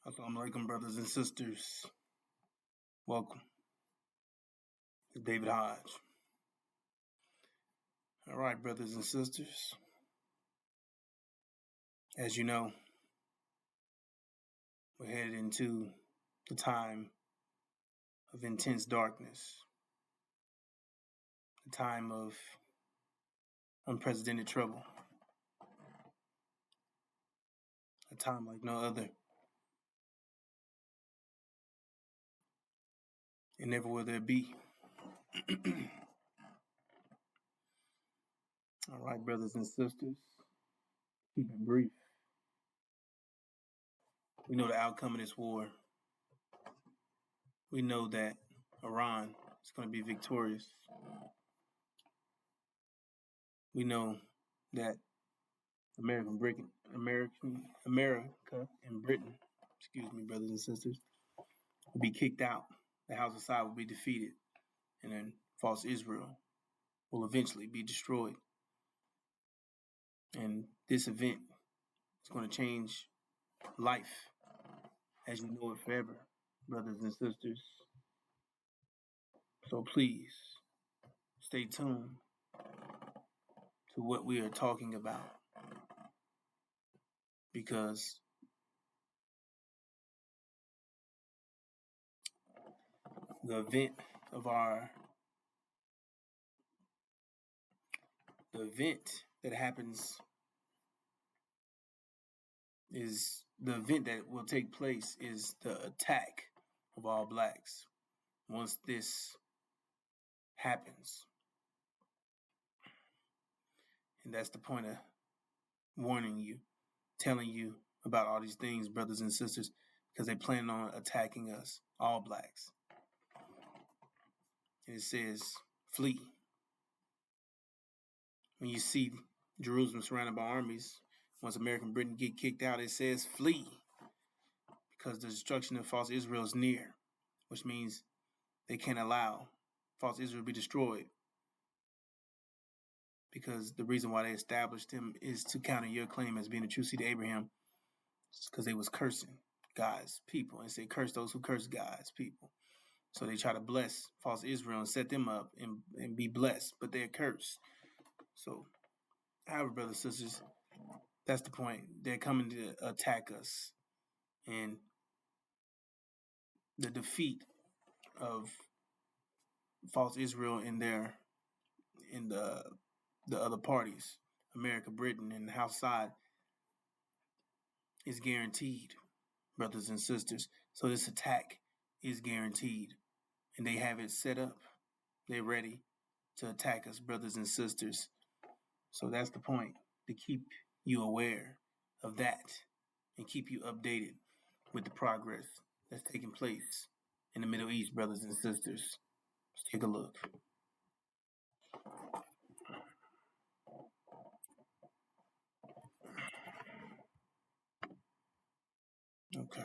Assalamu alaikum, brothers and sisters. Welcome. It's David Hodge. All right, brothers and sisters. As you know, we're headed into the time of intense darkness, the time of unprecedented trouble, a time like no other. And never will there be. All right, brothers and sisters, keep it brief. We know the outcome of this war. We know that Iran is going to be victorious. We know that America and Britain, excuse me, brothers and sisters, will be kicked out. The House of Saud will be defeated, and then false Israel will eventually be destroyed. And this event is going to change life as you know it forever, brothers and sisters. So please stay tuned to what we are talking about, because the event that happens is the event that will take place is the attack of all blacks. Once this happens, and that's the point of warning you, telling you about all these things, brothers and sisters, because they plan on attacking us, all blacks. And it says, flee. When you see Jerusalem surrounded by armies, once American Britain get kicked out, it says flee, because the destruction of false Israel is near, which means they can't allow false Israel to be destroyed, because the reason why they established him is to counter your claim as being a true seed of Abraham. It's because they was cursing God's people, and say curse those who curse God's people. So they try to bless false Israel and set them up and be blessed, but they're cursed. So, however, brothers and sisters, that's the point. They're coming to attack us, and the defeat of false Israel in the other parties, America, Britain, and the House side, is guaranteed, brothers and sisters. So this attack is guaranteed, and they have it set up. They're ready to attack us, brothers and sisters. So that's the point, to keep you aware of that and keep you updated with the progress that's taking place in the Middle East, brothers and sisters. Let's take a look. Okay.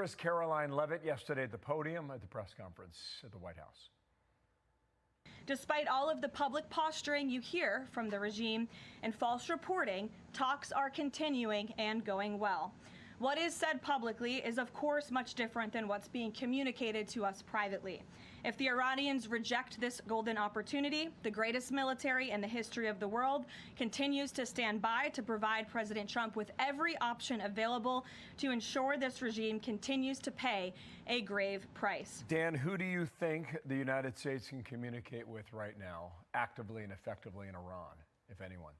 Here is Caroline Leavitt yesterday at the podium at the press conference at the White House. Despite all of the public posturing you hear from the regime and false reporting, talks are continuing and going well. What is said publicly is, of course, much different than what's being communicated to us privately. If the Iranians reject this golden opportunity, the greatest military in the history of the world continues to stand by to provide President Trump with every option available to ensure this regime continues to pay a grave price. Dan, who do you think the United States can communicate with right now, actively and effectively in Iran, if anyone?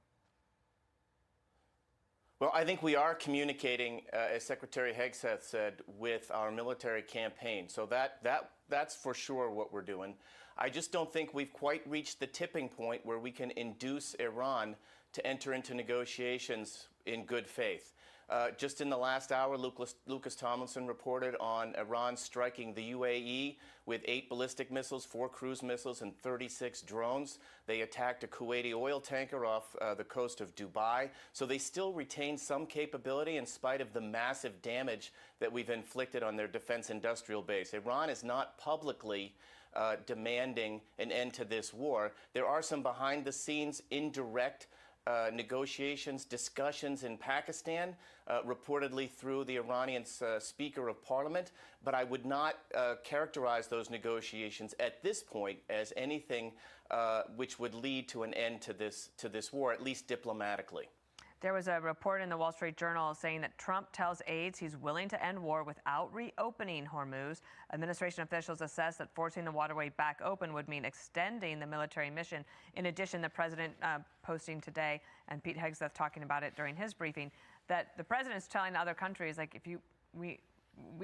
Well, I think we are communicating, as Secretary Hegseth said, with our military campaign. So that's for sure what we're doing. I just don't think we've quite reached the tipping point where we can induce Iran to enter into negotiations in good faith. Just in the last hour, Lucas Tomlinson reported on Iran striking the UAE with 8 ballistic missiles, 4 cruise missiles, and 36 drones. They attacked a Kuwaiti oil tanker off the coast of Dubai. So they still retain some capability in spite of the massive damage that we've inflicted on their defense industrial base. Iran is not publicly demanding an end to this war. There are some behind-the-scenes indirect negotiations, discussions in Pakistan, reportedly through the Iranian Speaker of Parliament, but I would not characterize those negotiations at this point as anything which would lead to an end to this war, at least diplomatically. There was a report in the Wall Street Journal saying that Trump tells aides he's willing to end war without reopening Hormuz. Administration officials assess that forcing the waterway back open would mean extending the military mission. In addition, the president posting today, and Pete Hegseth talking about it during his briefing, that the president is telling other countries, like, we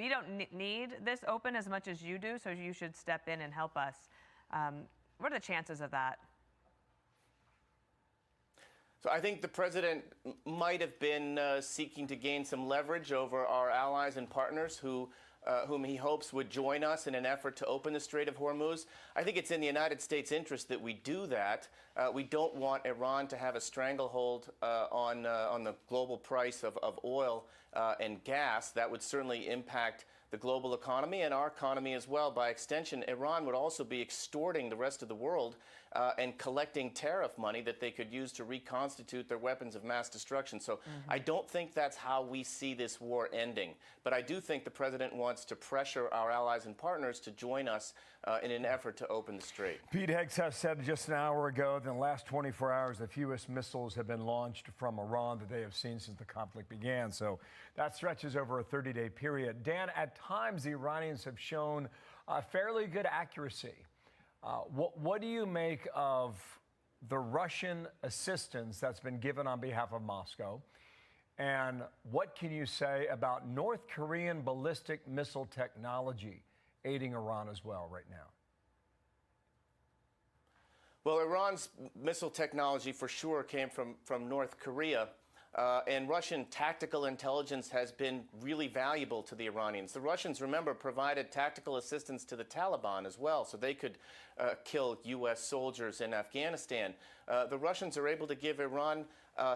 don't need this open as much as you do, so you should step in and help us. What are the chances of that? So I think the president might have been seeking to gain some leverage over our allies and partners whom he hopes would join us in an effort to open the Strait of Hormuz. I think it's in the United States' interest that we do that. We don't want Iran to have a stranglehold on the global price of oil and gas. That would certainly impact the global economy and our economy as well. By extension, Iran would also be extorting the rest of the world and collecting tariff money that they could use to reconstitute their weapons of mass destruction. So I don't think that's how we see this war ending. But I do think the president wants to pressure our allies and partners to join us in an effort to open the strait. Pete Hegseth said just an hour ago that in the last 24 hours, the fewest missiles have been launched from Iran that they have seen since the conflict began. So that stretches over a 30-day period. Dan, at times the Iranians have shown fairly good accuracy. What do you make of the Russian assistance that's been given on behalf of Moscow? And what can you say about North Korean ballistic missile technology aiding Iran as well right now? Well, Iran's missile technology for sure came from North Korea. And Russian tactical intelligence has been really valuable to the Iranians. The Russians, remember, provided tactical assistance to the Taliban as well, so they could kill U.S. soldiers in Afghanistan. The Russians are able to give Iran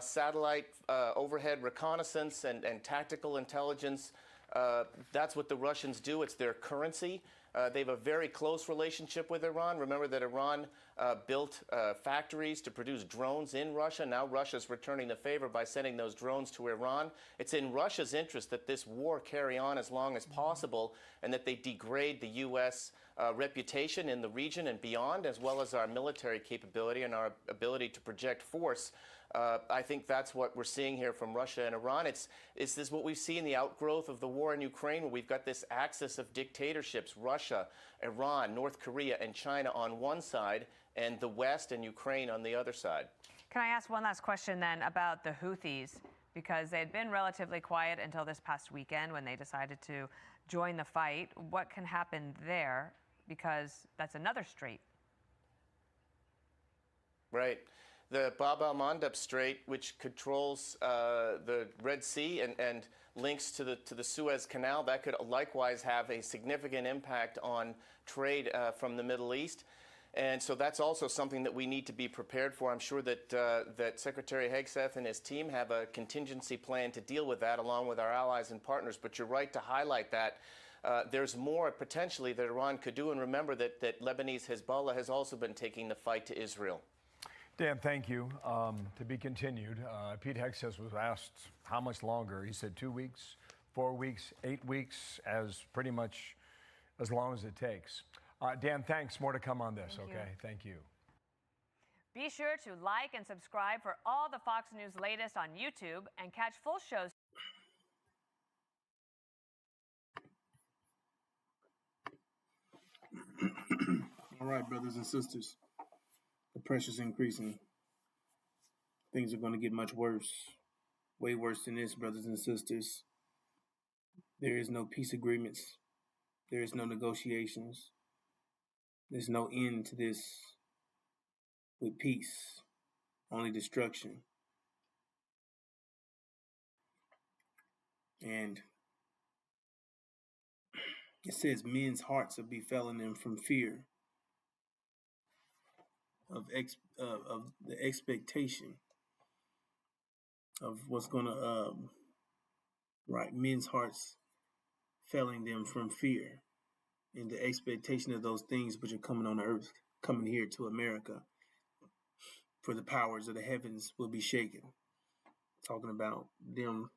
satellite overhead reconnaissance and tactical intelligence. That's what the Russians do. It's their currency. They have a very close relationship with Iran. Remember that Iran built factories to produce drones in Russia. Now Russia's returning the favor by sending those drones to Iran. It's in Russia's interest that this war carry on as long as possible and that they degrade the U.S. Reputation in the region and beyond, as well as our military capability and our ability to project force. I think that's what we're seeing here from Russia and Iran. It's this what we see in the outgrowth of the war in Ukraine, where we've got this axis of dictatorships, Russia, Iran, North Korea, and China on one side, and the West and Ukraine on the other side. Can I ask one last question then about the Houthis? Because they had been relatively quiet until this past weekend when they decided to join the fight. What can happen there? Because that's another strait. Right. The Bab el-Mandeb Strait, which controls the Red Sea and links to the Suez Canal, that could likewise have a significant impact on trade from the Middle East. And so that's also something that we need to be prepared for. I'm sure that that Secretary Hegseth and his team have a contingency plan to deal with that, along with our allies and partners. But you're right to highlight that. There's more potentially that Iran could do. And remember that Lebanese Hezbollah has also been taking the fight to Israel. Dan, thank you. To be continued. Pete Hegseth was asked how much longer. He said 2 weeks, 4 weeks, 8 weeks, as pretty much as long as it takes. Dan, thanks. More to come on this, okay? Thank you. Be sure to like and subscribe for all the Fox News latest on YouTube and catch full shows. All right, brothers and sisters. The pressure's increasing. Things are going to get much worse. Way worse than this, brothers and sisters. There is no peace agreements. There is no negotiations. There's no end to this with peace. Only destruction. And it says men's hearts will be failing them from fear of the expectation of what's going to, men's hearts failing them from fear and the expectation of those things which are coming on earth, coming here to America, for the powers of the heavens will be shaken. Talking about them,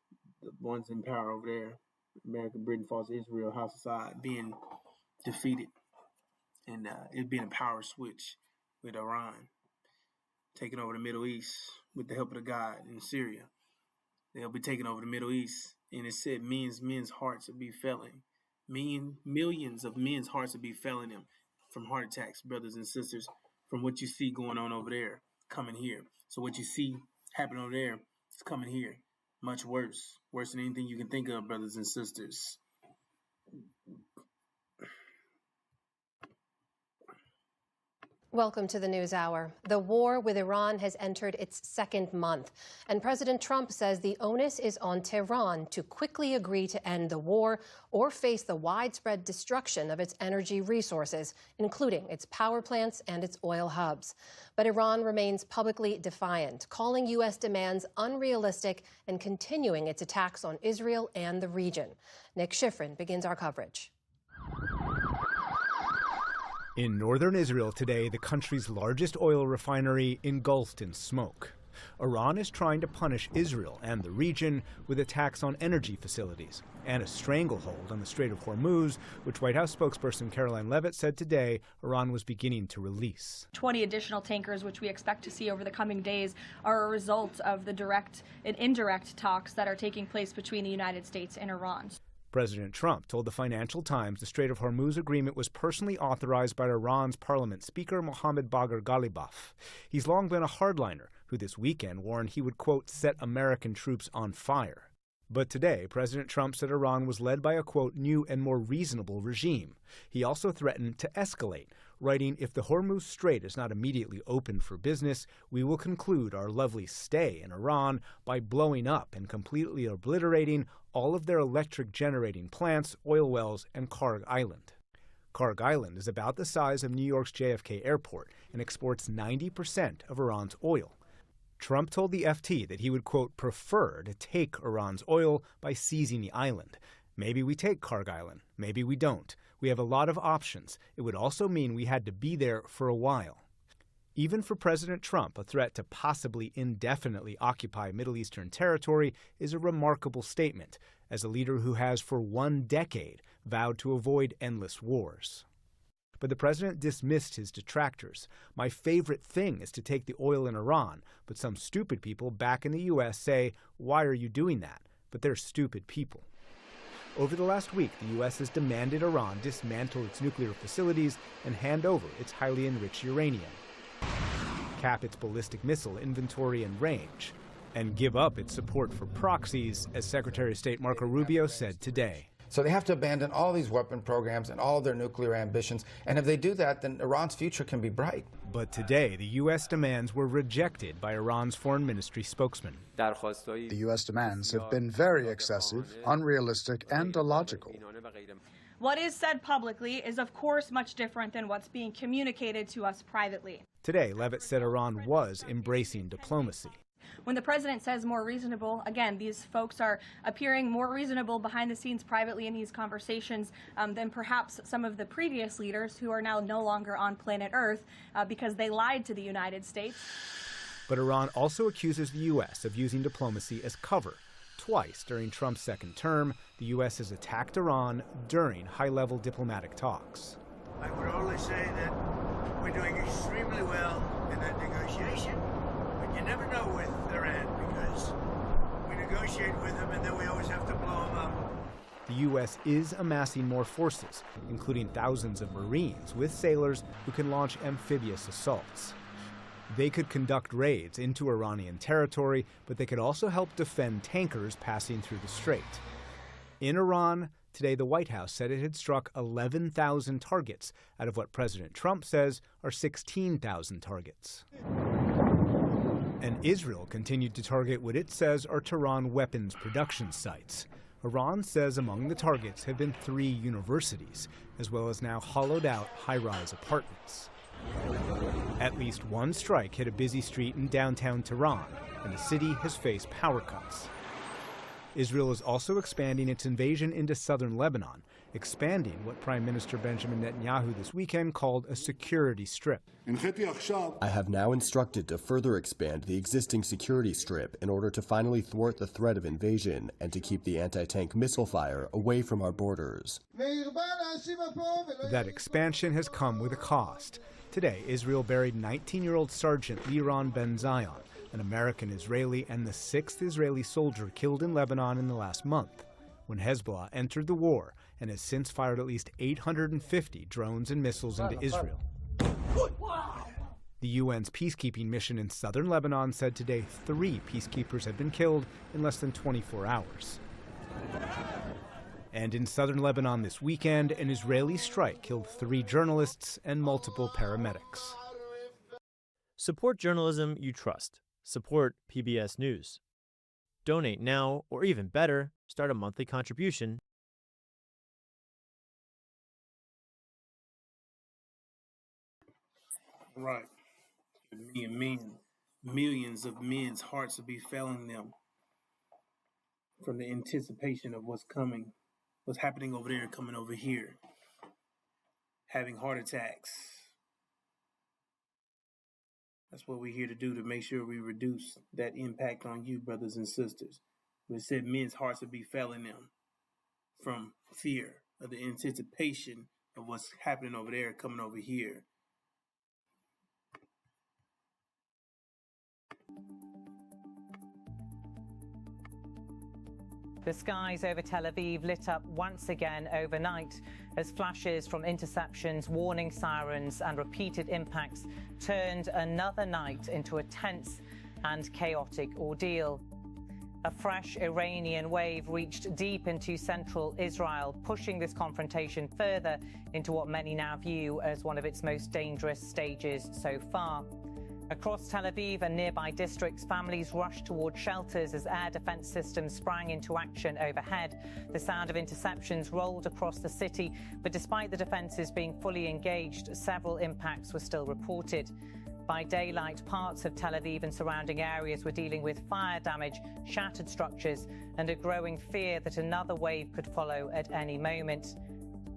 the ones in power over there, America, Britain, false Israel, House of Saud, being defeated, and it being a power switch with Iran taking over the Middle East with the help of the God in Syria. They'll be taking over the Middle East, and it said men's hearts will be failing. Millions of men's hearts will be failing them from heart attacks, brothers and sisters, from what you see going on over there, coming here. So what you see happening over there is coming here. Much worse. Worse than anything you can think of, brothers and sisters. Welcome to the News Hour. The war with Iran has entered its second month, and President Trump says the onus is on Tehran to quickly agree to end the war or face the widespread destruction of its energy resources, including its power plants and its oil hubs. But Iran remains publicly defiant, calling U.S. demands unrealistic and continuing its attacks on Israel and the region. Nick Schifrin begins our coverage. In northern Israel today, the country's largest oil refinery engulfed in smoke. Iran is trying to punish Israel and the region with attacks on energy facilities and a stranglehold on the Strait of Hormuz, which White House spokesperson Caroline Leavitt said today Iran was beginning to release. 20 additional tankers, which we expect to see over the coming days, are a result of the direct and indirect talks that are taking place between the United States and Iran. President Trump told the Financial Times the Strait of Hormuz agreement was personally authorized by Iran's parliament speaker Mohammad Bagher Ghalibaf. He's long been a hardliner who this weekend warned he would, quote, set American troops on fire. But today, President Trump said Iran was led by a, quote, new and more reasonable regime. He also threatened to escalate, writing, if the Hormuz Strait is not immediately opened for business, we will conclude our lovely stay in Iran by blowing up and completely obliterating all of their electric generating plants, oil wells, and Karg Island. Karg Island is about the size of New York's JFK Airport and exports 90% of Iran's oil. Trump told the FT that he would, quote, prefer to take Iran's oil by seizing the island. Maybe we take Karg Island, maybe we don't. We have a lot of options. It would also mean we had to be there for a while. Even for President Trump, a threat to possibly indefinitely occupy Middle Eastern territory is a remarkable statement, as a leader who has for 1 decade vowed to avoid endless wars. But the president dismissed his detractors. My favorite thing is to take the oil in Iran, but some stupid people back in the U.S. say, why are you doing that? But they're stupid people. Over the last week, the U.S. has demanded Iran dismantle its nuclear facilities and hand over its highly enriched uranium, cap its ballistic missile inventory and range, and give up its support for proxies, as Secretary of State Marco Rubio said today. So they have to abandon all these weapon programs and all of their nuclear ambitions. And if they do that, then Iran's future can be bright. But today, the U.S. demands were rejected by Iran's foreign ministry spokesman. The U.S. demands have been very excessive, unrealistic, and illogical. What is said publicly is, of course, much different than what's being communicated to us privately. Today, Leavitt said Iran was embracing diplomacy. When the president says more reasonable, again, these folks are appearing more reasonable behind the scenes privately in these conversations than perhaps some of the previous leaders who are now no longer on planet Earth because they lied to the United States. But Iran also accuses the U.S. of using diplomacy as cover. Twice during Trump's second term, the U.S. has attacked Iran during high-level diplomatic talks. I would only say that we're doing extremely well in that negotiation. You never know with Iran because we negotiate with them and then we always have to blow them up. The U.S. is amassing more forces, including thousands of Marines with sailors who can launch amphibious assaults. They could conduct raids into Iranian territory, but they could also help defend tankers passing through the strait. In Iran, today the White House said it had struck 11,000 targets out of what President Trump says are 16,000 targets. And Israel continued to target what it says are Tehran weapons production sites. Iran says among the targets have been 3 universities, as well as now hollowed-out high-rise apartments. At least one strike hit a busy street in downtown Tehran, and the city has faced power cuts. Israel is also expanding its invasion into southern Lebanon, expanding what Prime Minister Benjamin Netanyahu this weekend called a security strip. I have now instructed to further expand the existing security strip in order to finally thwart the threat of invasion and to keep the anti-tank missile fire away from our borders. That expansion has come with a cost. Today, Israel buried 19-year-old Sergeant Liron Ben Zion, an American-Israeli and the 6th Israeli soldier killed in Lebanon in the last month, when Hezbollah entered the war and has since fired at least 850 drones and missiles into Israel. The UN's peacekeeping mission in southern Lebanon said today 3 peacekeepers had been killed in less than 24 hours. And in southern Lebanon this weekend, an Israeli strike killed 3 journalists and multiple paramedics. Support journalism you trust. Support PBS News. Donate now, or even better, start a monthly contribution. Right. Millions of men's hearts will be failing them from the anticipation of what's coming, what's happening over there and coming over here. Having heart attacks. That's what we're here to do, to make sure we reduce that impact on you, brothers and sisters. We said men's hearts will be failing them from fear of the anticipation of what's happening over there coming over here. The skies over Tel Aviv lit up once again overnight as flashes from interceptions, warning sirens and repeated impacts turned another night into a tense and chaotic ordeal. A fresh Iranian wave reached deep into central Israel, pushing this confrontation further into what many now view as one of its most dangerous stages so far. Across Tel Aviv and nearby districts, families rushed toward shelters as air defense systems sprang into action overhead. The sound of interceptions rolled across the city, but despite the defenses being fully engaged, several impacts were still reported. By daylight, parts of Tel Aviv and surrounding areas were dealing with fire damage, shattered structures, and a growing fear that another wave could follow at any moment.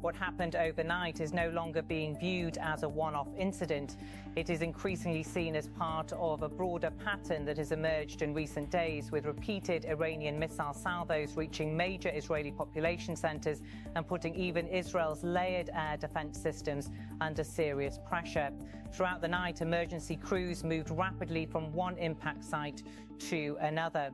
What happened overnight is no longer being viewed as a one-off incident. It is increasingly seen as part of a broader pattern that has emerged in recent days, with repeated Iranian missile salvos reaching major Israeli population centers and putting even Israel's layered air defense systems under serious pressure. Throughout the night, emergency crews moved rapidly from one impact site to another.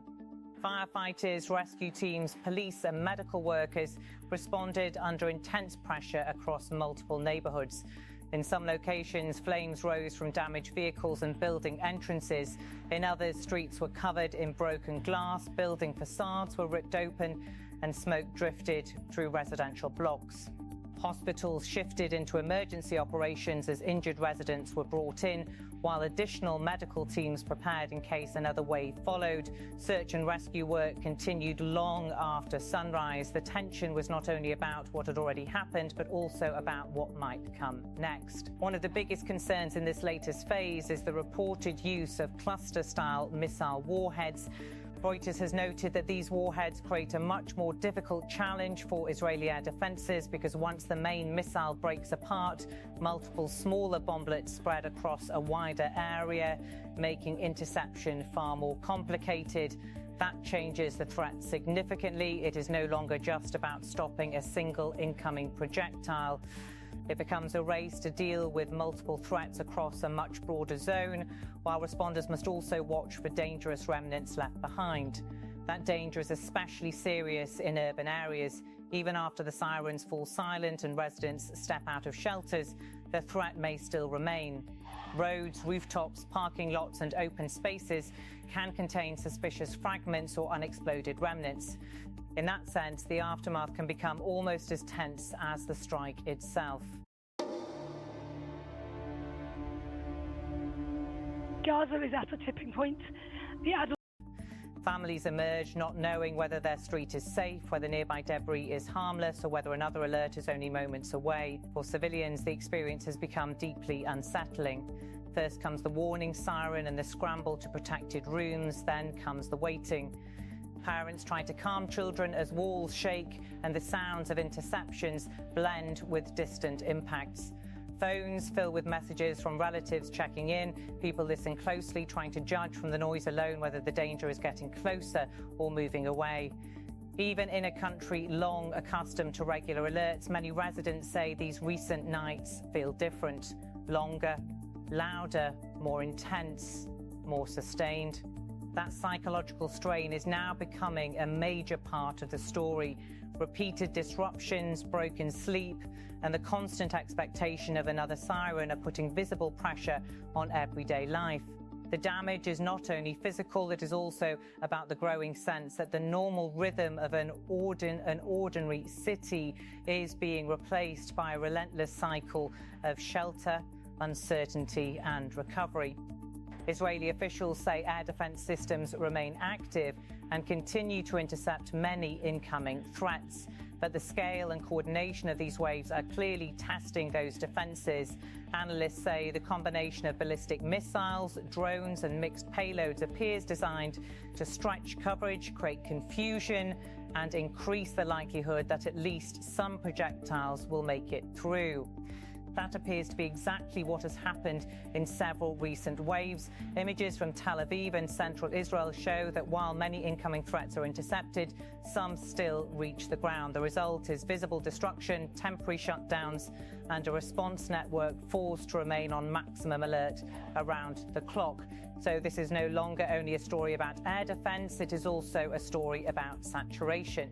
Firefighters, rescue teams, police and medical workers responded under intense pressure across multiple neighborhoods. In some locations, flames rose from damaged vehicles and building entrances. In others, streets were covered in broken glass, building facades were ripped open, and smoke drifted through residential blocks. Hospitals shifted into emergency operations as injured residents were brought in, while additional medical teams prepared in case another wave followed. Search and rescue work continued long after sunrise. The tension was not only about what had already happened, but also about what might come next. One of the biggest concerns in this latest phase is the reported use of cluster-style missile warheads. Reuters has noted that these warheads create a much more difficult challenge for Israeli air defences because once the main missile breaks apart, multiple smaller bomblets spread across a wider area, making interception far more complicated. That changes the threat significantly. It is no longer just about stopping a single incoming projectile. It becomes a race to deal with multiple threats across a much broader zone, while responders must also watch for dangerous remnants left behind. That danger is especially serious in urban areas. Even after the sirens fall silent and residents step out of shelters, the threat may still remain. Roads, rooftops, parking lots and open spaces can contain suspicious fragments or unexploded remnants. In that sense, the aftermath can become almost as tense as the strike itself. Gaza is at a tipping point. Families emerge not knowing whether their street is safe, whether nearby debris is harmless, or whether another alert is only moments away. For civilians, the experience has become deeply unsettling. First comes the warning siren and the scramble to protected rooms, then comes the waiting. Parents try to calm children as walls shake and the sounds of interceptions blend with distant impacts. Phones fill with messages from relatives checking in. People listen closely, trying to judge from the noise alone whether the danger is getting closer or moving away. Even in a country long accustomed to regular alerts, many residents say these recent nights feel different. Longer, louder, more intense, more sustained. That psychological strain is now becoming a major part of the story. Repeated disruptions, broken sleep, and the constant expectation of another siren are putting visible pressure on everyday life. The damage is not only physical, it is also about the growing sense that the normal rhythm of an ordinary city is being replaced by a relentless cycle of shelter, uncertainty, and recovery. Israeli officials say air defense systems remain active and continue to intercept many incoming threats. But the scale and coordination of these waves are clearly testing those defenses. Analysts say the combination of ballistic missiles, drones, and mixed payloads appears designed to stretch coverage, create confusion, and increase the likelihood that at least some projectiles will make it through. That appears to be exactly what has happened in several recent waves. Images from Tel Aviv and central Israel show that while many incoming threats are intercepted, some still reach the ground. The result is visible destruction, temporary shutdowns, and a response network forced to remain on maximum alert around the clock. So this is no longer only a story about air defense, it is also a story about saturation,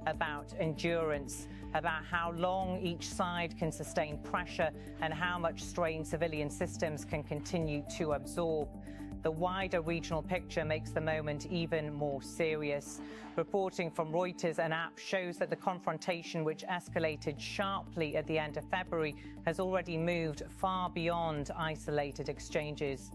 about endurance, about how long each side can sustain pressure and how much strain civilian systems can continue to absorb. The wider regional picture makes the moment even more serious. Reporting from Reuters and AP shows that the confrontation, which escalated sharply at the end of February, has already moved far beyond isolated exchanges.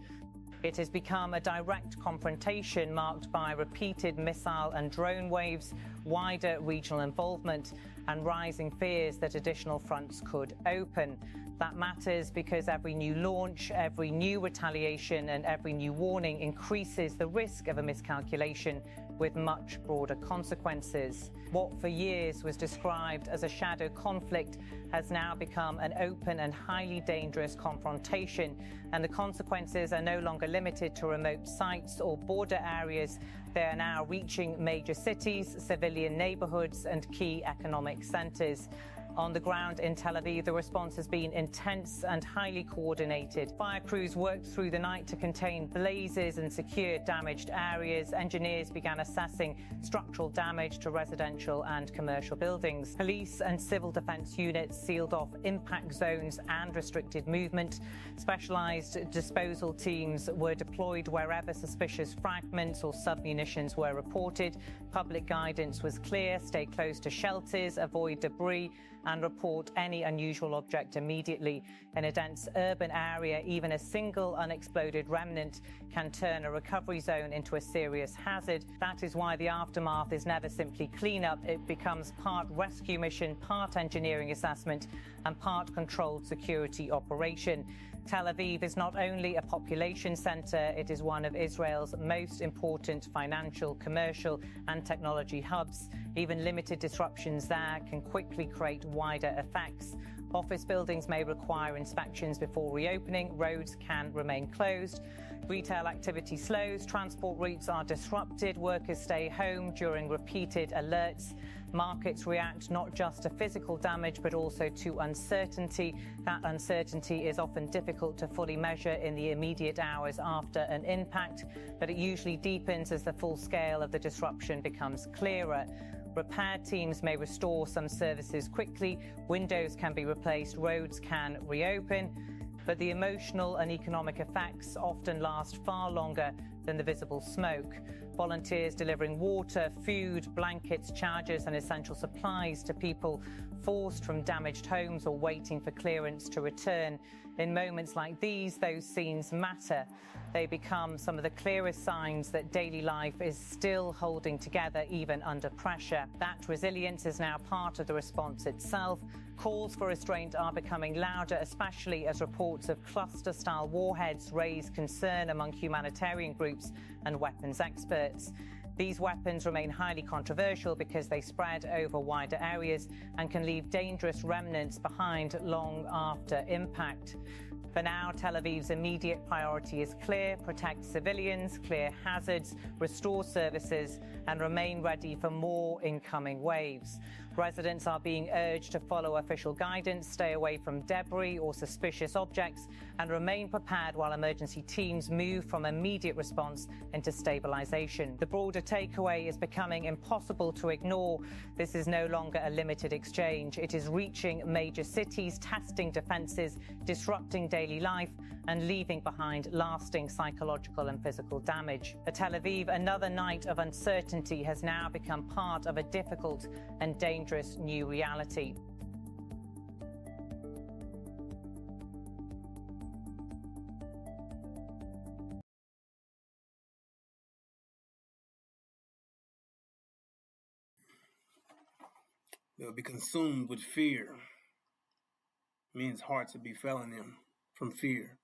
It has become a direct confrontation marked by repeated missile and drone waves, wider regional involvement, and rising fears that additional fronts could open. That matters because every new launch, every new retaliation, and every new warning increases the risk of a miscalculation with much broader consequences. What for years was described as a shadow conflict has now become an open and highly dangerous confrontation, and the consequences are no longer limited to remote sites or border areas. They are now reaching major cities, civilian neighborhoods, and key economic centers. On the ground in Tel Aviv, the response has been intense and highly coordinated. Fire crews worked through the night to contain blazes and secure damaged areas. Engineers began assessing structural damage to residential and commercial buildings. Police and civil defence units sealed off impact zones and restricted movement. Specialised disposal teams were deployed wherever suspicious fragments or submunitions were reported. Public guidance was clear: stay close to shelters, avoid debris, and report any unusual object immediately. In a dense urban area, even a single unexploded remnant can turn a recovery zone into a serious hazard. That is why the aftermath is never simply cleanup. It becomes part rescue mission, part engineering assessment, and part controlled security operation. Tel Aviv is not only a population centre, it is one of Israel's most important financial, commercial and technology hubs. Even limited disruptions there can quickly create wider effects. Office buildings may require inspections before reopening. Roads can remain closed. Retail activity slows. Transport routes are disrupted. Workers stay home during repeated alerts. Markets react not just to physical damage, but also to uncertainty. That uncertainty is often difficult to fully measure in the immediate hours after an impact, but it usually deepens as the full scale of the disruption becomes clearer. Repair teams may restore some services quickly. Windows can be replaced. Roads can reopen. But the emotional and economic effects often last far longer than the visible smoke. Volunteers delivering water, food, blankets, chargers and essential supplies to people forced from damaged homes or waiting for clearance to return. In moments like these, those scenes matter. They become some of the clearest signs that daily life is still holding together even under pressure. That resilience is now part of the response itself. Calls for restraint are becoming louder, especially as reports of cluster-style warheads raise concern among humanitarian groups and weapons experts. These weapons remain highly controversial because they spread over wider areas and can leave dangerous remnants behind long after impact. For now, Tel Aviv's immediate priority is clear: protect civilians, clear hazards, restore services, and remain ready for more incoming waves. Residents are being urged to follow official guidance, stay away from debris or suspicious objects, and remain prepared while emergency teams move from immediate response into stabilization. The broader takeaway is becoming impossible to ignore. This is no longer a limited exchange. It is reaching major cities, testing defenses, disrupting daily life, and leaving behind lasting psychological and physical damage. For Tel Aviv, another night of uncertainty has now become part of a difficult and dangerous new reality. They'll be consumed with fear. Men's hearts will be failing them from fear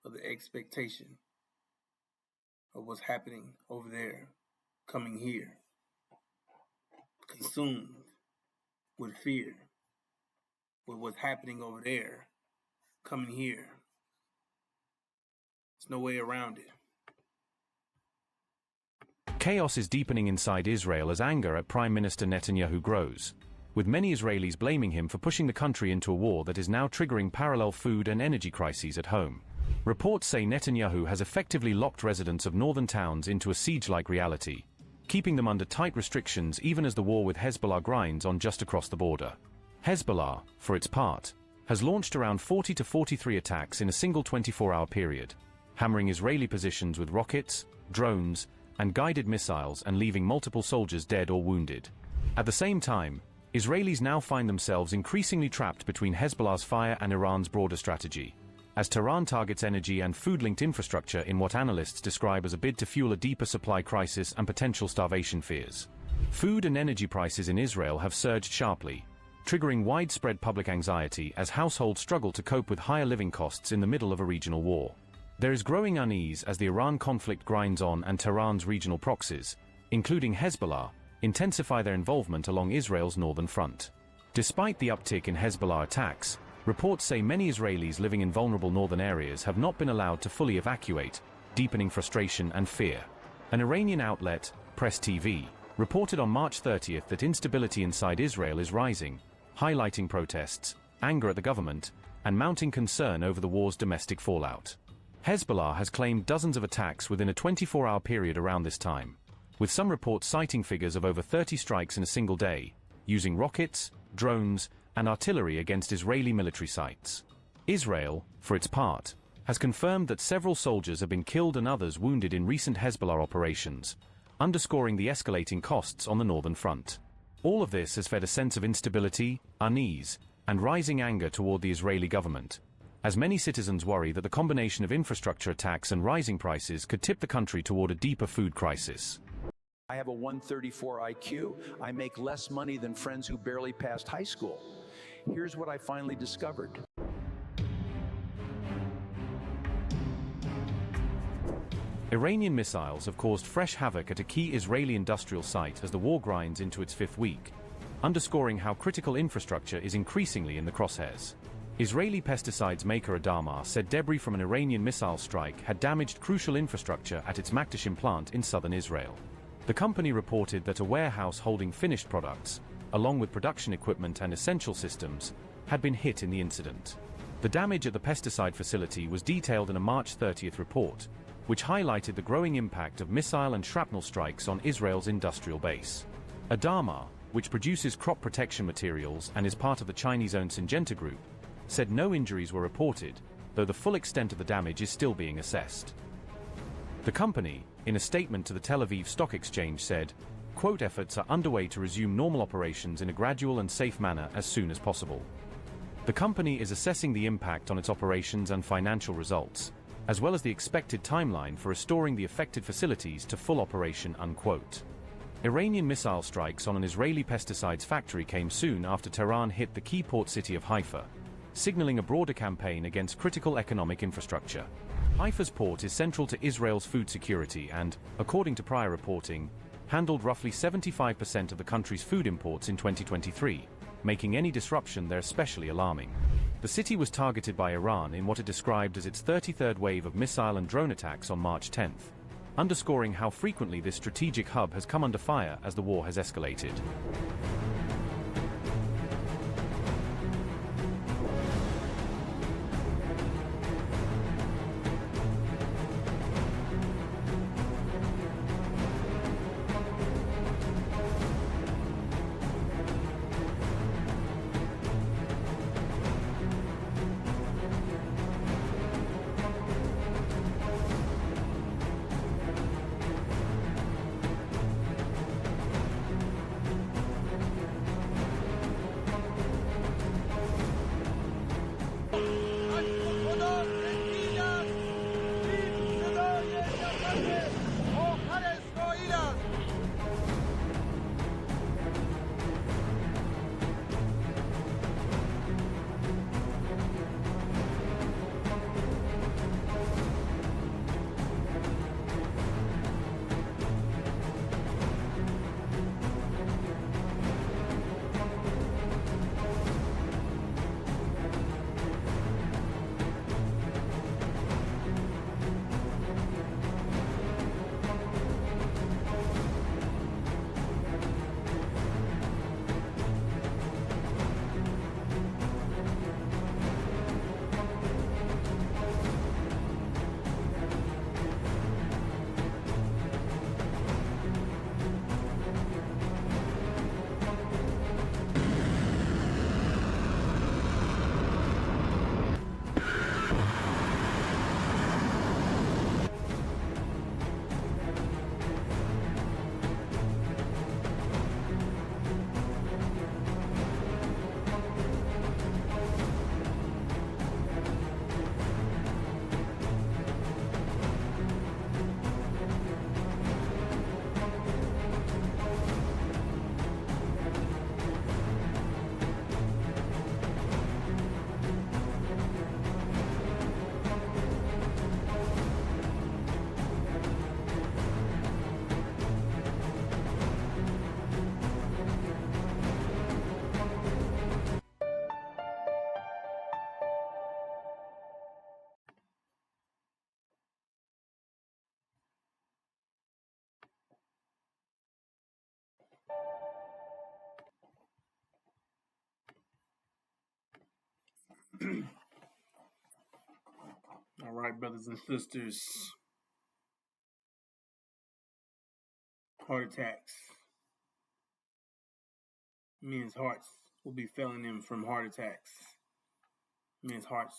of the expectation of what's happening over there, coming here. Consumed with fear with what's happening over there, coming here. There's no way around it. Chaos is deepening inside Israel as anger at Prime Minister Netanyahu grows, with many Israelis blaming him for pushing the country into a war that is now triggering parallel food and energy crises at home. Reports say Netanyahu has effectively locked residents of northern towns into a siege-like reality, keeping them under tight restrictions even as the war with Hezbollah grinds on just across the border. Hezbollah, for its part, has launched around 40 to 43 attacks in a single 24-hour period, hammering Israeli positions with rockets, drones, and guided missiles and leaving multiple soldiers dead or wounded. At the same time, Israelis now find themselves increasingly trapped between Hezbollah's fire and Iran's broader strategy, as Tehran targets energy and food-linked infrastructure in what analysts describe as a bid to fuel a deeper supply crisis and potential starvation fears. Food and energy prices in Israel have surged sharply, triggering widespread public anxiety as households struggle to cope with higher living costs in the middle of a regional war. There is growing unease as the Iran conflict grinds on and Tehran's regional proxies, including Hezbollah, intensify their involvement along Israel's northern front. Despite the uptick in Hezbollah attacks, reports say many Israelis living in vulnerable northern areas have not been allowed to fully evacuate, deepening frustration and fear. An Iranian outlet, Press TV, reported on March 30th that instability inside Israel is rising, highlighting protests, anger at the government, and mounting concern over the war's domestic fallout. Hezbollah has claimed dozens of attacks within a 24-hour period around this time, with some reports citing figures of over 30 strikes in a single day, using rockets, drones, and artillery against Israeli military sites. Israel, for its part, has confirmed that several soldiers have been killed and others wounded in recent Hezbollah operations, underscoring the escalating costs on the northern front. All of this has fed a sense of instability, unease, and rising anger toward the Israeli government, as many citizens worry that the combination of infrastructure attacks and rising prices could tip the country toward a deeper food crisis. I have a 134 IQ. I make less money than friends who barely passed high school. Here's what I finally discovered. Iranian missiles have caused fresh havoc at a key Israeli industrial site as the war grinds into its fifth week, underscoring how critical infrastructure is increasingly in the crosshairs. Israeli pesticides maker Adama said debris from an Iranian missile strike had damaged crucial infrastructure at its Makdashim plant in southern Israel. The company reported that a warehouse holding finished products, along with production equipment and essential systems, had been hit in the incident. The damage at the pesticide facility was detailed in a March 30th report, which highlighted the growing impact of missile and shrapnel strikes on Israel's industrial base. Adama, which produces crop protection materials and is part of the Chinese-owned Syngenta Group, said no injuries were reported, though the full extent of the damage is still being assessed. The company, in a statement to the Tel Aviv Stock Exchange, said, quote, efforts are underway to resume normal operations in a gradual and safe manner as soon as possible. The company is assessing the impact on its operations and financial results, as well as the expected timeline for restoring the affected facilities to full operation, unquote. Iranian missile strikes on an Israeli pesticides factory came soon after Tehran hit the key port city of Haifa, signaling a broader campaign against critical economic infrastructure. Haifa's port is central to Israel's food security and, according to prior reporting, handled roughly 75% of the country's food imports in 2023, making any disruption there especially alarming. The city was targeted by Iran in what it described as its 33rd wave of missile and drone attacks on March 10th, underscoring how frequently this strategic hub has come under fire as the war has escalated. All right, brothers and sisters. Heart attacks. Men's hearts will be failing them from heart attacks. Men's hearts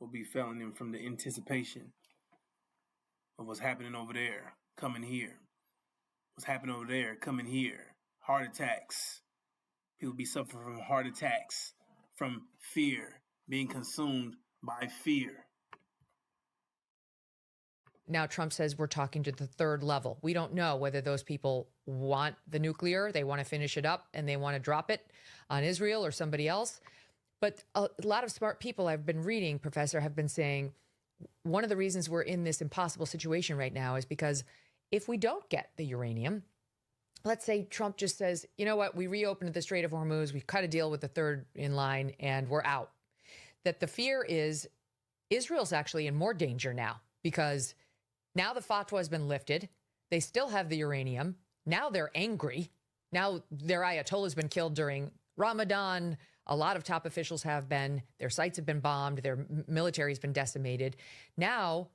will be failing them from the anticipation of what's happening over there, coming here. What's happening over there, coming here. Heart attacks. People be suffering from heart attacks, from fear, being consumed by fear. Now Trump says we're talking to the third level. We don't know whether those people want the nuclear, they want to finish it up, and they want to drop it on Israel or somebody else. But a lot of smart people I've been reading, Professor, have been saying one of the reasons we're in this impossible situation right now is because if we don't get the uranium, let's say Trump just says, you know what, we reopened the Strait of Hormuz, we cut a deal with the third in line, and we're out. That the fear is Israel's actually in more danger now because now the fatwa has been lifted. They still have the uranium. Now they're angry. Now their Ayatollah has been killed during Ramadan. A lot of top officials have been. Their sites have been bombed. Their military has been decimated. Now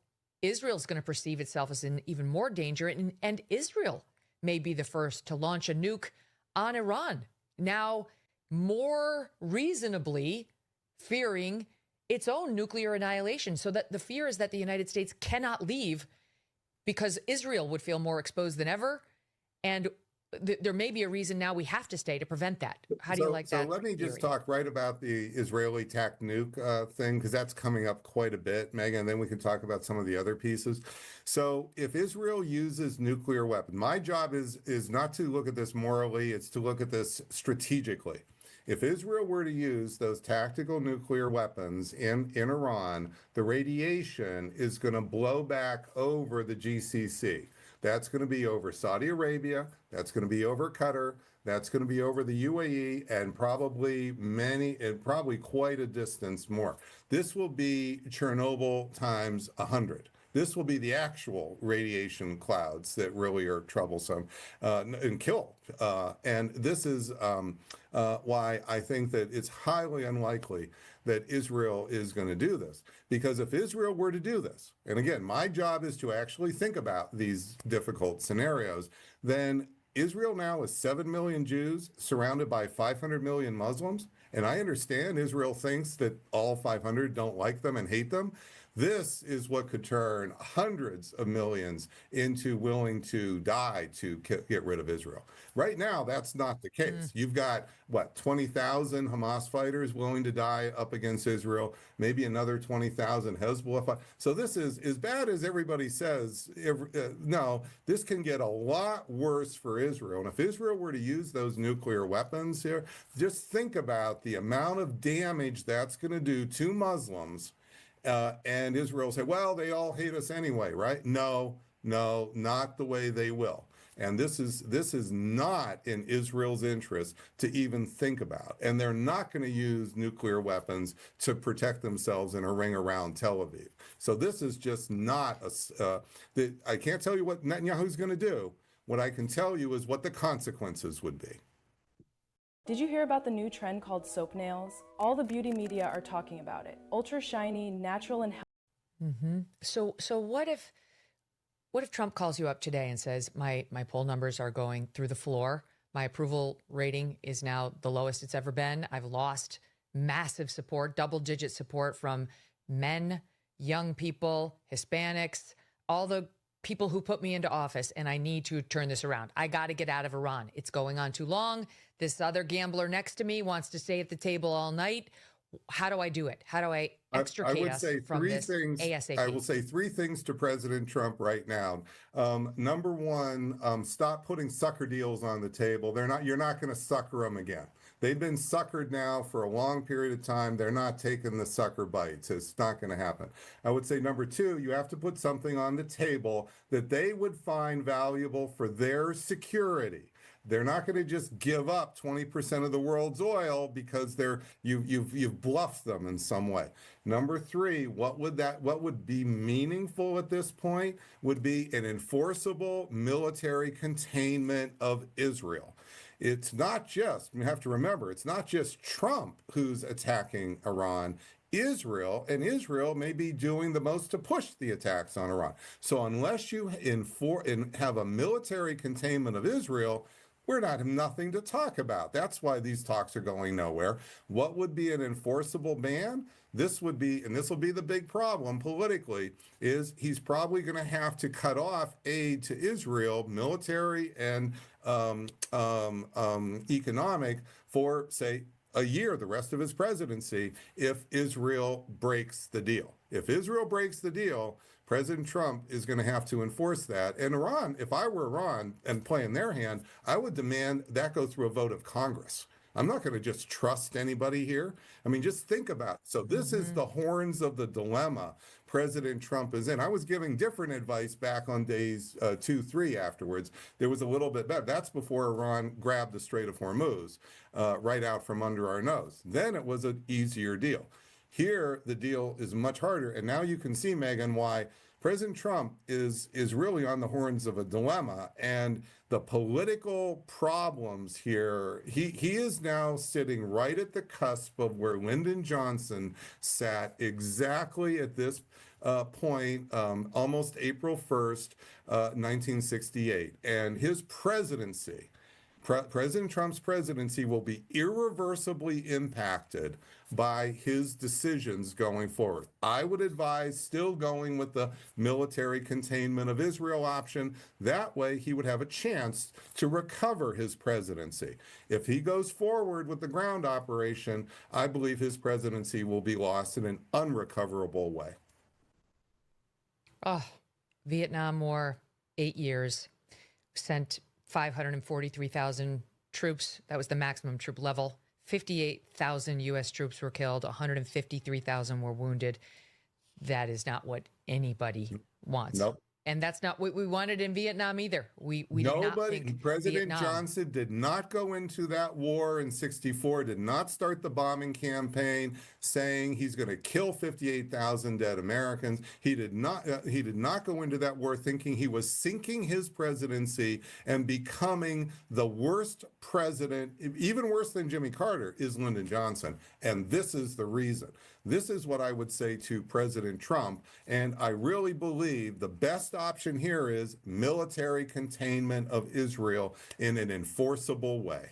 Israel's going to perceive itself as in even more danger. And Israel may be the first to launch a nuke on Iran. Now more reasonably fearing its own nuclear annihilation. So that the fear is that the United States cannot leave because Israel would feel more exposed than ever. And there may be a reason now we have to stay to prevent that. How do you like that? So let me just talk right about the Israeli TAC nuke thing, because that's coming up quite a bit, Megan, and then we can talk about some of the other pieces. So if Israel uses nuclear weapons, my job is not to look at this morally, it's to look at this strategically. If Israel were to use those tactical nuclear weapons in Iran, the radiation is going to blow back over the GCC. That's going to be over Saudi Arabia. That's going to be over Qatar. That's going to be over the UAE and probably quite a distance more. This will be Chernobyl times 100. This will be the actual radiation clouds that really are troublesome and kill. And this is why I think that it's highly unlikely that Israel is going to do this. Because if Israel were to do this, and again, my job is to actually think about these difficult scenarios, then Israel now is 7 million Jews surrounded by 500 million Muslims. And I understand Israel thinks that all 500 don't like them and hate them. This is what could turn hundreds of millions into willing to die to get rid of Israel. Right now, that's not the case. You've got, 20,000 Hamas fighters willing to die up against Israel, maybe another 20,000 Hezbollah. So this is, as bad as everybody says, no, this can get a lot worse for Israel. And if Israel were to use those nuclear weapons here, just think about the amount of damage that's going to do to Muslims. And Israel say, well, they all hate us anyway, right? No, not the way they will. And this is not in Israel's interest to even think about. And they're not going to use nuclear weapons to protect themselves in a ring around Tel Aviv. So this is just not I can't tell you what Netanyahu's going to do. What I can tell you is what the consequences would be. Did you hear about the new trend called soap nails? All the beauty media are talking about it. Ultra shiny, natural, and healthy. So what if Trump calls you up today and says, my poll numbers are going through the floor. My approval rating is now the lowest it's ever been. I've lost massive support, double-digit support from men, young people, Hispanics, all the people who put me into office, and I need to turn this around. I got to get out of Iran. It's going on too long. This other gambler next to me wants to stay at the table all night. How do I do it? How do I extricate us from this ASAP? I will say three things to President Trump right now. Number one, stop putting sucker deals on the table. You're not going to sucker them again. They've been suckered now for a long period of time. They're not taking the sucker bites. It's not going to happen. I would say number two, you have to put something on the table that they would find valuable for their security. They're not going to just give up 20% of the world's oil because you've bluffed them in some way. Number three, what would be meaningful at this point would be an enforceable military containment of Israel. it's not just, you have to remember, it's not just Trump who's attacking Iran. Israel may be doing the most to push the attacks on Iran. So unless you have a military containment of Israel, we're not nothing to talk about. That's why these talks are going nowhere. What would be an enforceable ban? This would be, and this will be the big problem politically, is he's probably going to have to cut off aid to Israel, military and economic, for, say, a year, the rest of his presidency, if Israel breaks the deal. If Israel breaks the deal, President Trump is going to have to enforce that. And Iran, if I were Iran and playing their hand, I would demand that go through a vote of Congress. I'm not going to just trust anybody here. I mean, just think about it. So this is the horns of the dilemma President Trump is in. I was giving different advice back on days 2, 3 afterwards. There was a little bit better. That's before Iran grabbed the Strait of Hormuz right out from under our nose. Then it was an easier deal. Here, the deal is much harder. And now you can see, Megyn, why President Trump is really on the horns of a dilemma. And the political problems here, he is now sitting right at the cusp of where Lyndon Johnson sat exactly at this point, almost April 1st, 1968. And his presidency, President Trump's presidency, will be irreversibly impacted by his decisions going forward. I would advise still going with the military containment of Israel option. That way he would have a chance to recover his presidency. If he goes forward with the ground operation, I believe his presidency will be lost in an unrecoverable way. Oh, Vietnam War, 8 years, sent 543,000 troops. That was the maximum troop level. 58,000 U.S. troops were killed. 153,000 were wounded. That is not what anybody wants. Nope. And that's not what we wanted in Vietnam either. We did not think President Vietnam. Johnson did not go into that war in '64, did not start the bombing campaign saying he's going to kill 58,000 dead Americans. He did not go into that war thinking he was sinking his presidency and becoming the worst president, even worse than Jimmy Carter, is Lyndon Johnson. And this is the reason. This is what I would say to President Trump, and I really believe the best option here is military containment of Israel in an enforceable way.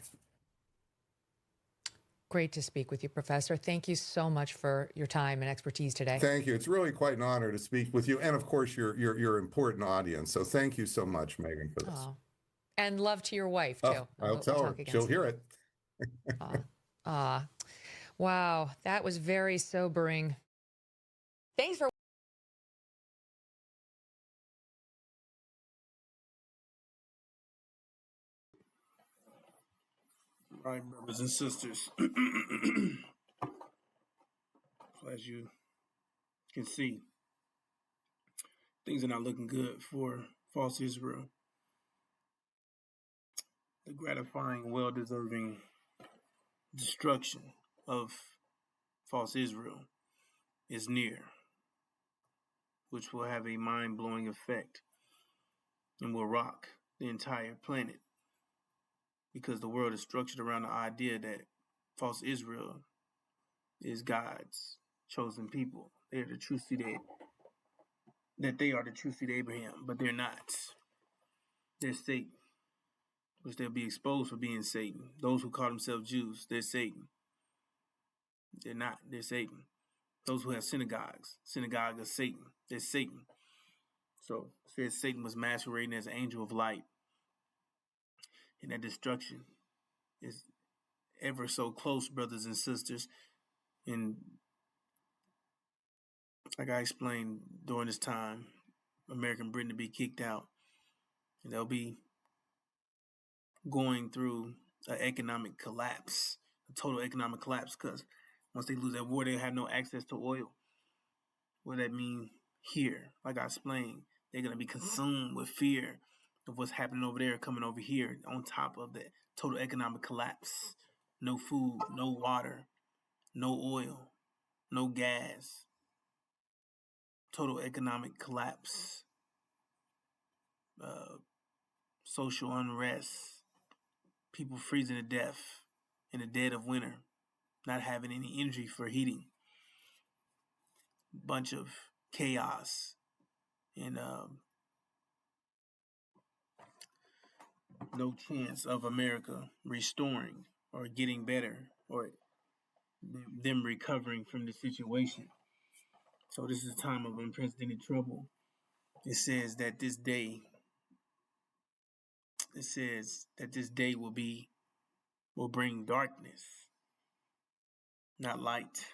Great to speak with you, Professor. Thank you so much for your time and expertise today. Thank you. It's really quite an honor to speak with you, and of course, your important audience. So thank you so much, Megyn, for this. Oh. And love to your wife, too. I'll tell her. She'll hear it. Wow, that was very sobering. Thanks for Right, brothers and sisters. So as you can see, things are not looking good for false Israel. The gratifying, well-deserving destruction of false Israel is near, which will have a mind-blowing effect and will rock the entire planet, because the world is structured around the idea that false Israel is God's chosen people. They're the true seed that they are the true seed of Abraham, but they're not. They're Satan, which they'll be exposed for being Satan. Those who call themselves Jews, they're Satan. They're not. They're Satan. Those who have synagogues, synagogue of Satan, they're Satan. So it says Satan was masquerading as an angel of light. And that destruction is ever so close, brothers and sisters. And like I explained, during this time, American Britain to be kicked out. And they'll be going through an economic collapse, a total economic collapse, because once they lose that war, they have no access to oil. What does that mean here? Like I explained, they're going to be consumed with fear of what's happening over there coming over here, on top of that total economic collapse. No food, no water, no oil, no gas. Total economic collapse. Social unrest. People freezing to death in the dead of winter, not having any energy for heating. Bunch of chaos and no chance of America restoring or getting better or them recovering from the situation. So this is a time of unprecedented trouble. It says that this day will bring darkness, not light.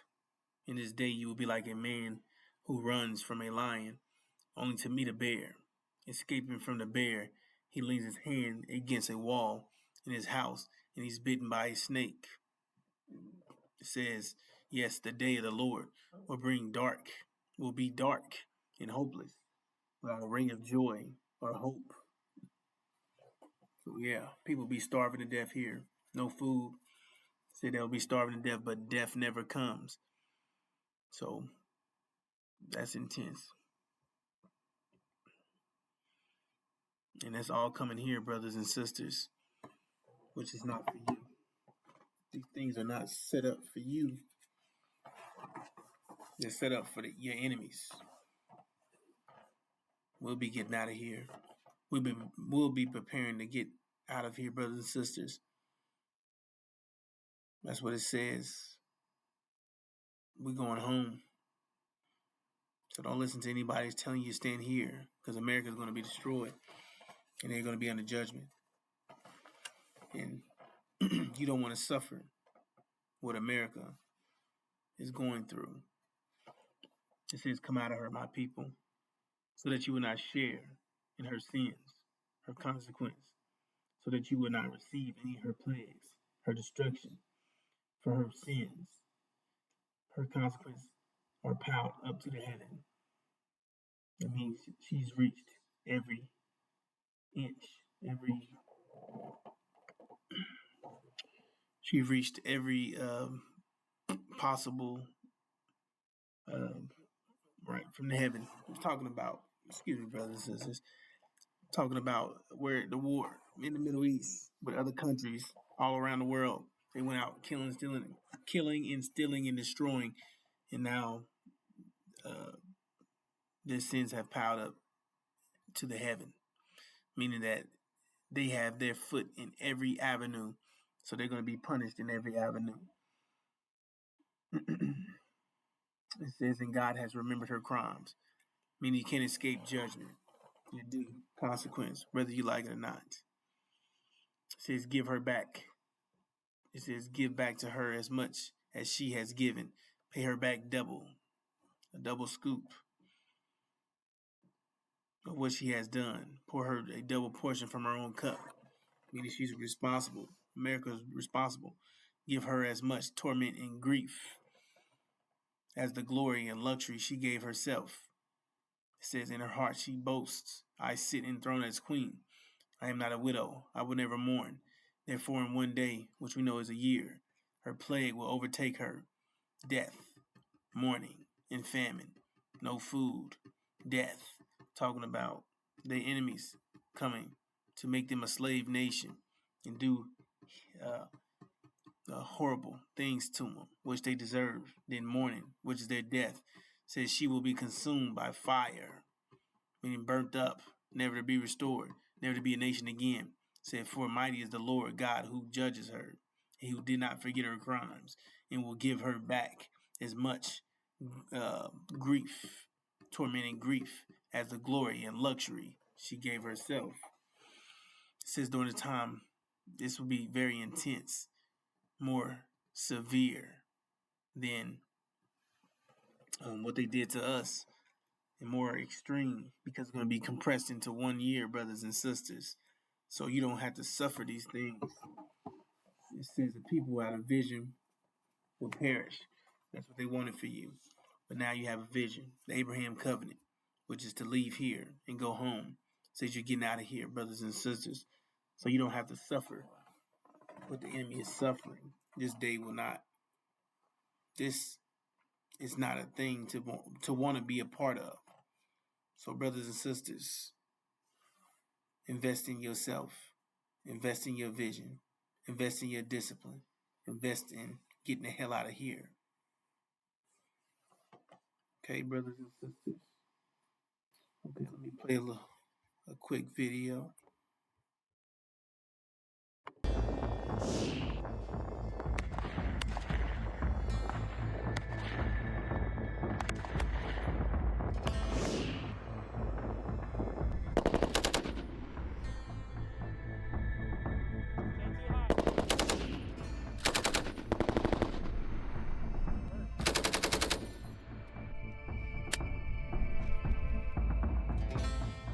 In this day you will be like a man who runs from a lion only to meet a bear. Escaping from the bear, he leans his hand against a wall in his house and he's bitten by a snake. It says, yes, the day of the Lord will be dark and hopeless, without a ring of joy or hope. So yeah, people be starving to death here. No food. Say they'll be starving to death, but death never comes. So that's intense. And that's all coming here, brothers and sisters, which is not for you. These things are not set up for you. They're set up for your enemies. We'll be getting out of here. We'll be preparing to get out of here, brothers and sisters. That's what it says. We're going home. So don't listen to anybody who's telling you to stand here, because America's going to be destroyed and they're going to be under judgment. And you don't want to suffer what America is going through. It says, come out of her, my people, so that you will not share in her sins, her consequence, so that you will not receive any of her plagues, her destruction, for her sins. Her consequence are piled up to the heaven. That means she's reached every inch, she reached every possible right from the heaven. I'm talking about, excuse me, brothers and sisters, talking about where the war in the Middle East with other countries all around the world, they went out killing, stealing, and destroying, and now their sins have piled up to the heaven, meaning that they have their foot in every avenue, so they're going to be punished in every avenue. It says, and God has remembered her crimes, meaning you can't escape judgment. You do, consequence, whether you like it or not. It says, give her back. It says, give back to her as much as she has given. Pay her back double, a double scoop of what she has done. Pour her a double portion from her own cup, meaning she's responsible. America's responsible. Give her as much torment and grief as the glory and luxury she gave herself. It says, in her heart she boasts, I sit enthroned as queen. I am not a widow. I will never mourn. Therefore, in one day, which we know is a year, her plague will overtake her. Death, mourning, and famine. No food, death. Talking about their enemies coming to make them a slave nation and do horrible things to them, which they deserve. Then mourning, which is their death, says she will be consumed by fire, meaning burnt up, never to be restored, never to be a nation again. Said, for mighty is the Lord God who judges her, he who did not forget her crimes, and will give her back as much grief, tormenting grief, as the glory and luxury she gave herself. It says during the time, this will be very intense, more severe than what they did to us, and more extreme, because it's going to be compressed into 1 year, brothers and sisters. So you don't have to suffer these things. It says the people without a vision will perish. That's what they wanted for you. But now you have a vision, the Abraham covenant, which is to leave here and go home. It says you're getting out of here, brothers and sisters. So you don't have to suffer what the enemy is suffering. This day will not. This is not a thing to want to be a part of. So brothers and sisters, invest in yourself. Invest in your vision. Invest in your discipline. Invest in getting the hell out of here. Okay, brothers and sisters. Okay, let me play a quick video.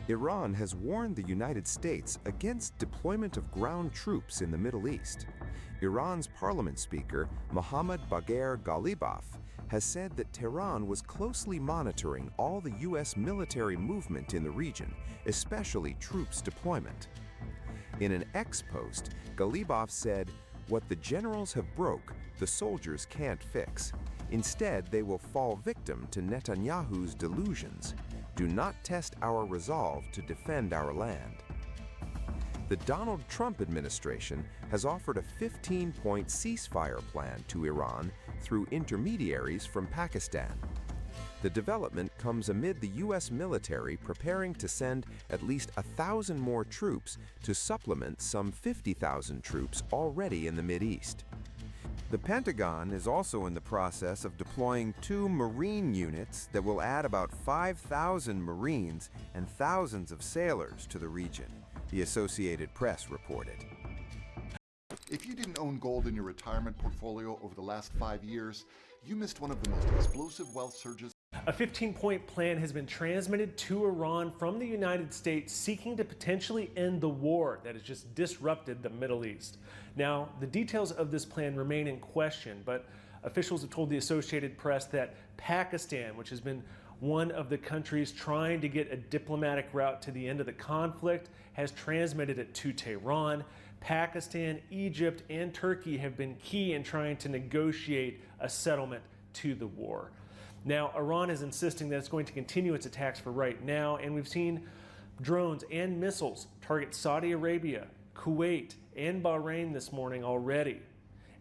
Iran has warned the United States against deployment of ground troops in the Middle East. Iran's parliament speaker, Mohammad Bagher Ghalibaf, has said that Tehran was closely monitoring all the U.S. military movement in the region, especially troops deployment. In an X post, Ghalibaf said, "What the generals have broke, the soldiers can't fix. Instead, they will fall victim to Netanyahu's delusions. Do not test our resolve to defend our land." The Donald Trump administration has offered a 15-point ceasefire plan to Iran through intermediaries from Pakistan. The development comes amid the U.S. military preparing to send at least 1,000 more troops to supplement some 50,000 troops already in the Mideast. The Pentagon is also in the process of deploying 2 Marine units that will add about 5,000 Marines and thousands of sailors to the region, the Associated Press reported. If you didn't own gold in your retirement portfolio over the last 5 years, you missed one of the most explosive wealth surges. A 15-point plan has been transmitted to Iran from the United States seeking to potentially end the war that has just disrupted the Middle East. Now, the details of this plan remain in question, but officials have told the Associated Press that Pakistan, which has been one of the countries trying to get a diplomatic route to the end of the conflict, has transmitted it to Tehran. Pakistan, Egypt, and Turkey have been key in trying to negotiate a settlement to the war. Now, Iran is insisting that it's going to continue its attacks for right now, and we've seen drones and missiles target Saudi Arabia, Kuwait, and Bahrain this morning already.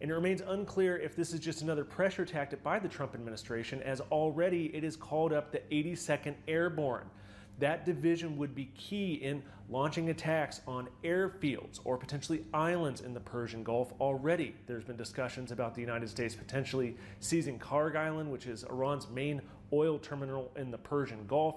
And it remains unclear if this is just another pressure tactic by the Trump administration, as already it has called up the 82nd Airborne. That division would be key in launching attacks on airfields or potentially islands in the Persian Gulf. Already, there's been discussions about the United States potentially seizing Karg Island, which is Iran's main oil terminal in the Persian Gulf,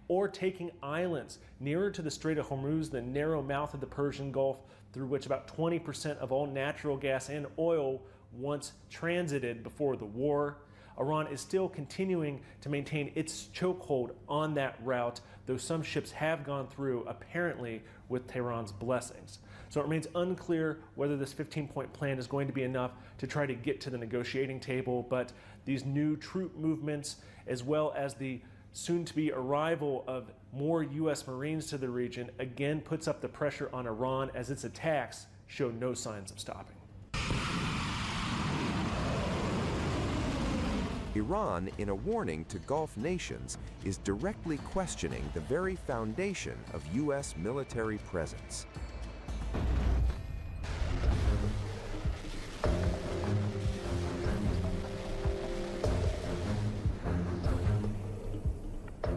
or taking islands nearer to the Strait of Hormuz, the narrow mouth of the Persian Gulf, through which about 20% of all natural gas and oil once transited before the war. Iran is still continuing to maintain its chokehold on that route, though some ships have gone through, apparently with Tehran's blessings. So it remains unclear whether this 15-point plan is going to be enough to try to get to the negotiating table, but these new troop movements, as well as the soon-to-be arrival of more U.S. Marines to the region, again puts up the pressure on Iran as its attacks show no signs of stopping. Iran, in a warning to Gulf nations, is directly questioning the very foundation of U.S. military presence.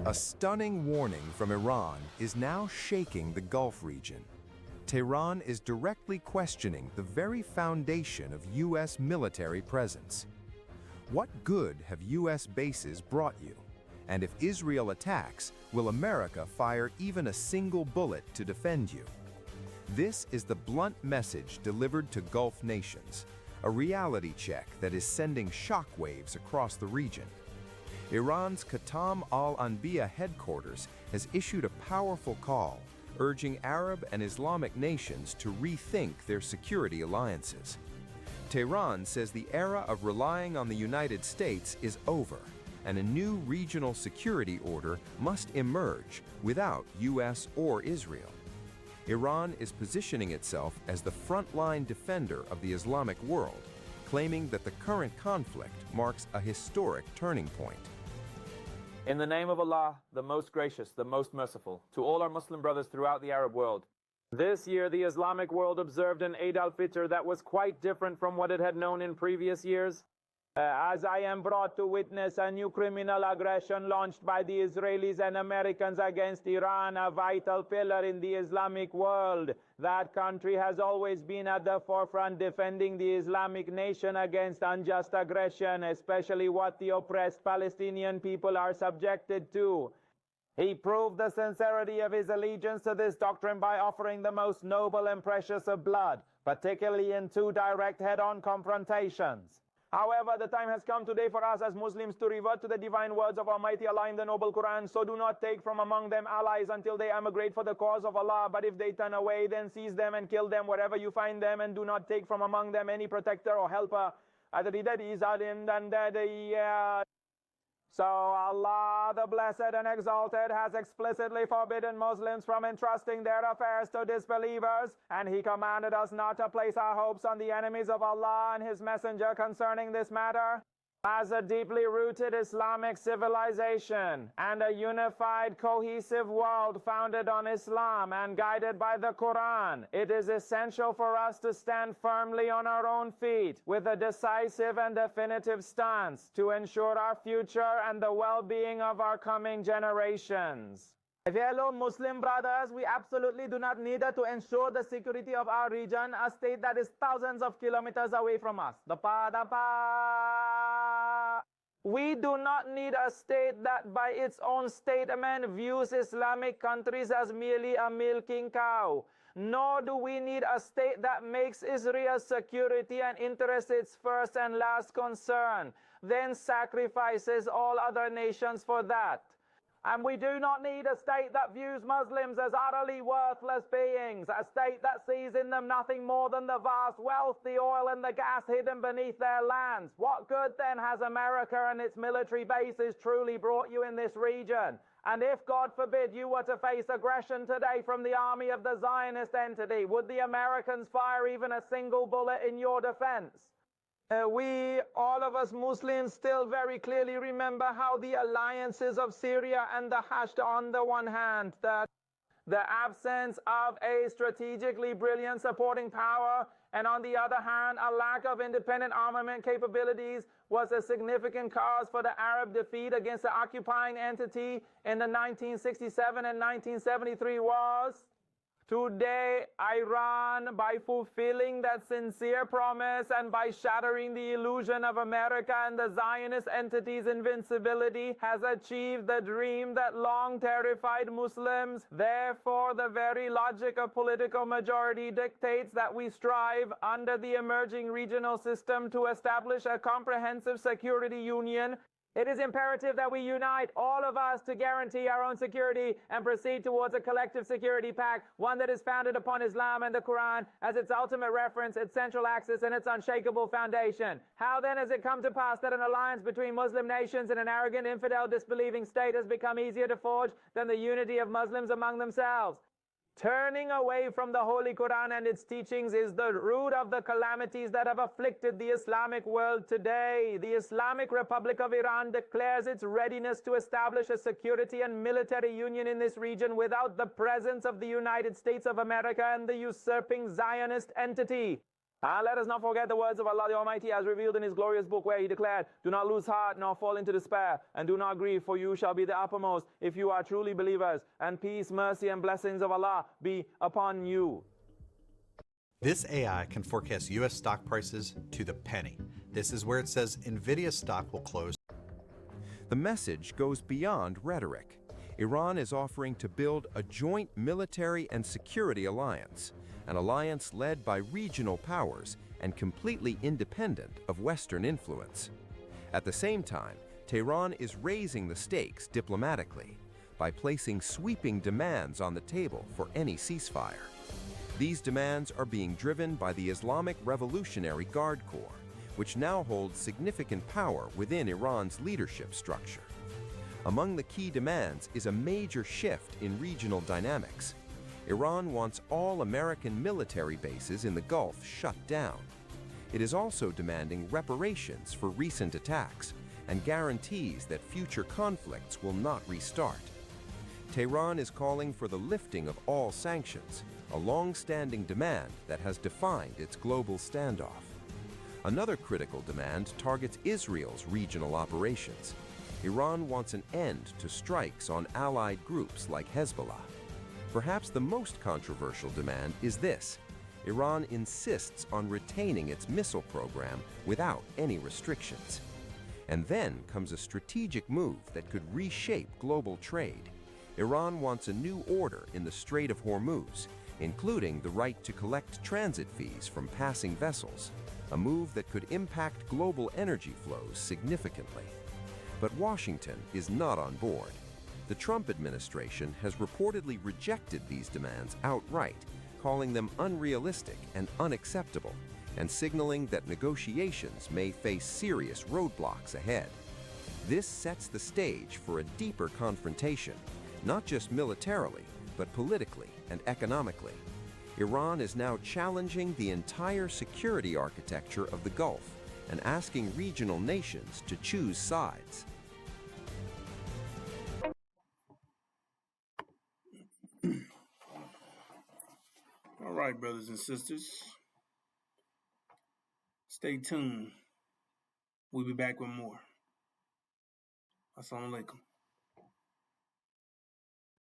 A stunning warning from Iran is now shaking the Gulf region. Tehran is directly questioning the very foundation of U.S. military presence. What good have U.S. bases brought you? And if Israel attacks, will America fire even a single bullet to defend you? This is the blunt message delivered to Gulf nations, a reality check that is sending shockwaves across the region. Iran's Khatam al-Anbiya headquarters has issued a powerful call, urging Arab and Islamic nations to rethink their security alliances. Tehran says the era of relying on the United States is over, and a new regional security order must emerge without U.S. or Israel. Iran is positioning itself as the frontline defender of the Islamic world, claiming that the current conflict marks a historic turning point. In the name of Allah, the most gracious, the most merciful, to all our Muslim brothers throughout the Arab world, This year, the Islamic world observed an Eid al-Fitr that was quite different from what it had known in previous years. As I am brought to witness a new criminal aggression launched by the Israelis and Americans against Iran, a vital pillar in the Islamic world. That country has always been at the forefront defending the Islamic nation against unjust aggression, especially what the oppressed Palestinian people are subjected to. He proved the sincerity of his allegiance to this doctrine by offering the most noble and precious of blood, particularly in 2 direct head-on confrontations. However, the time has come today for us as Muslims to revert to the divine words of Almighty Allah in the Noble Quran. So do not take from among them allies until they emigrate for the cause of Allah. But if they turn away, then seize them and kill them wherever you find them, and do not take from among them any protector or helper. So Allah, the Blessed and Exalted, has explicitly forbidden Muslims from entrusting their affairs to disbelievers, and He commanded us not to place our hopes on the enemies of Allah and His Messenger concerning this matter. As a deeply rooted Islamic civilization and a unified, cohesive world founded on Islam and guided by the Quran, it is essential for us to stand firmly on our own feet with a decisive and definitive stance to ensure our future and the well-being of our coming generations. Hello, Muslim brothers, we absolutely do not need to ensure the security of our region, a state that is thousands of kilometers away from us. We do not need a state that by its own statement views Islamic countries as merely a milking cow. Nor do we need a state that makes Israel's security and interests its first and last concern, then sacrifices all other nations for that. And we do not need a state that views Muslims as utterly worthless beings, a state that sees in them nothing more than the vast wealth, the oil and the gas hidden beneath their lands. What good then has America and its military bases truly brought you in this region? And if, God forbid, you were to face aggression today from the army of the Zionist entity, would the Americans fire even a single bullet in your defense? We, all of us Muslims, still very clearly remember how the alliances of Syria and the Hashd on the one hand, that the absence of a strategically brilliant supporting power, and on the other hand, a lack of independent armament capabilities was a significant cause for the Arab defeat against the occupying entity in the 1967 and 1973 wars. Today, Iran, by fulfilling that sincere promise and by shattering the illusion of America and the Zionist entity's invincibility, has achieved the dream that long terrified Muslims. Therefore, the very logic of political majority dictates that we strive under the emerging regional system to establish a comprehensive security union. It is imperative that we unite, all of us, to guarantee our own security and proceed towards a collective security pact, one that is founded upon Islam and the Quran as its ultimate reference, its central axis, and its unshakable foundation. How then has it come to pass that an alliance between Muslim nations and an arrogant, infidel, disbelieving state has become easier to forge than the unity of Muslims among themselves? Turning away from the Holy Quran and its teachings is the root of the calamities that have afflicted the Islamic world today. The Islamic Republic of Iran declares its readiness to establish a security and military union in this region without the presence of the United States of America and the usurping Zionist entity. Let us not forget the words of Allah the Almighty as revealed in His glorious book, where He declared, "Do not lose heart nor fall into despair, and do not grieve, for you shall be the uppermost if you are truly believers, and peace, mercy, and blessings of Allah be upon you." This AI can forecast U.S. stock prices to the penny. This is where it says NVIDIA stock will close. The message goes beyond rhetoric. Iran is offering to build a joint military and security alliance, an alliance led by regional powers and completely independent of Western influence. At the same time, Tehran is raising the stakes diplomatically by placing sweeping demands on the table for any ceasefire. These demands are being driven by the Islamic Revolutionary Guard Corps, which now holds significant power within Iran's leadership structure. Among the key demands is a major shift in regional dynamics. Iran wants all American military bases in the Gulf shut down. It is also demanding reparations for recent attacks and guarantees that future conflicts will not restart. Tehran is calling for the lifting of all sanctions, a long-standing demand that has defined its global standoff. Another critical demand targets Israel's regional operations. Iran wants an end to strikes on allied groups like Hezbollah. Perhaps the most controversial demand is this: Iran insists on retaining its missile program without any restrictions. And then comes a strategic move that could reshape global trade. Iran wants a new order in the Strait of Hormuz, including the right to collect transit fees from passing vessels, a move that could impact global energy flows significantly. But Washington is not on board. The Trump administration has reportedly rejected these demands outright, calling them unrealistic and unacceptable, and signaling that negotiations may face serious roadblocks ahead. This sets the stage for a deeper confrontation, not just militarily, but politically and economically. Iran is now challenging the entire security architecture of the Gulf and asking regional nations to choose sides. All right, brothers and sisters. Stay tuned. We'll be back with more. Assalamu alaikum.